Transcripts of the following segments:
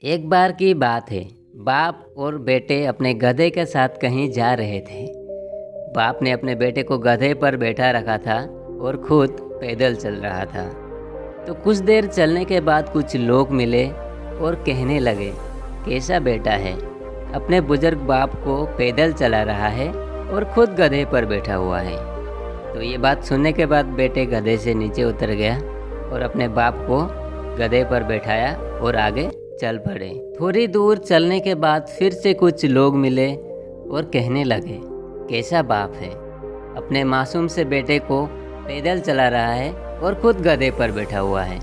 एक बार की बात है। बाप और बेटे अपने गधे के साथ कहीं जा रहे थे। बाप ने अपने बेटे को गधे पर बैठा रखा था और खुद पैदल चल रहा था। तो कुछ देर चलने के बाद कुछ लोग मिले और कहने लगे, कैसा बेटा है, अपने बुजुर्ग बाप को पैदल चला रहा है और खुद गधे पर बैठा हुआ है। तो ये बात सुनने के बाद बेटे गधे से नीचे उतर गया और अपने बाप को गधे पर बैठाया और आगे चल पड़े। थोड़ी दूर चलने के बाद फिर से कुछ लोग मिले और कहने लगे, कैसा बाप है, अपने मासूम से बेटे को पैदल चला रहा है और खुद गधे पर बैठा हुआ है।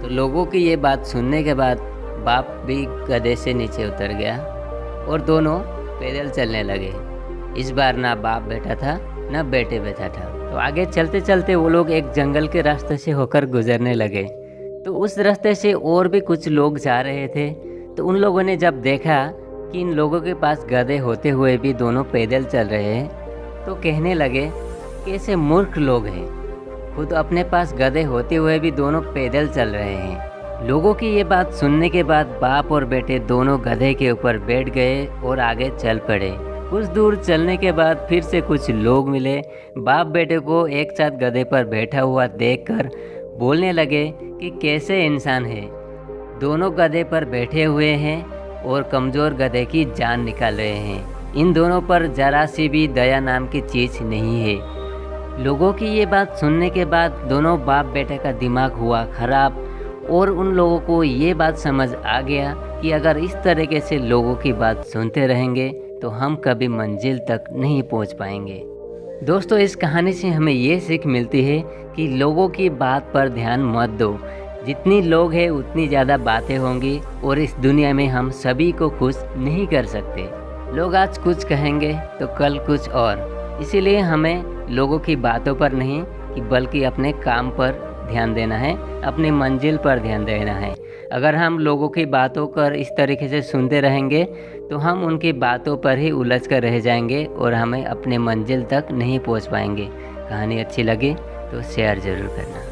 तो लोगों की ये बात सुनने के बाद बाप भी गधे से नीचे उतर गया और दोनों पैदल चलने लगे। इस बार ना बाप बैठा था ना बेटे बैठा था। तो आगे चलते चलते वो लोग एक जंगल के रास्ते से होकर गुजरने लगे। तो उस रास्ते से और भी कुछ लोग जा रहे थे। तो उन लोगों ने जब देखा कि इन लोगों के पास गधे होते हुए भी दोनों पैदल चल रहे हैं, तो कहने लगे कि ऐसे मूर्ख लोग हैं, खुद अपने पास गधे होते हुए भी दोनों पैदल चल रहे हैं। लोगों की ये बात सुनने के बाद बाप और बेटे दोनों गधे के ऊपर बैठ गए और आगे चल पड़े। कुछ दूर चलने के बाद फिर से कुछ लोग मिले। बाप बेटे को एक साथ गधे पर बैठा हुआ देखकर बोलने लगे कि कैसे इंसान है, दोनों गधे पर बैठे हुए हैं और कमज़ोर गधे की जान निकाल रहे हैं। इन दोनों पर जरा सी भी दया नाम की चीज़ नहीं है। लोगों की ये बात सुनने के बाद दोनों बाप बेटे का दिमाग हुआ ख़राब और उन लोगों को ये बात समझ आ गया कि अगर इस तरीके से लोगों की बात सुनते रहेंगे तो हम कभी मंजिल तक नहीं पहुंच पाएंगे। दोस्तों, इस कहानी से हमें ये सीख मिलती है कि लोगों की बात पर ध्यान मत दो। जितनी लोग हैं उतनी ज़्यादा बातें होंगी और इस दुनिया में हम सभी को खुश नहीं कर सकते। लोग आज कुछ कहेंगे तो कल कुछ और। इसीलिए हमें लोगों की बातों पर नहीं कि बल्कि अपने काम पर ध्यान देना है, अपनी मंजिल पर ध्यान देना है। अगर हम लोगों की बातों पर इस तरीके से सुनते रहेंगे तो हम उनकी बातों पर ही उलझ कर रह जाएंगे और हमें अपने मंजिल तक नहीं पहुंच पाएंगे। कहानी अच्छी लगी तो शेयर ज़रूर करना।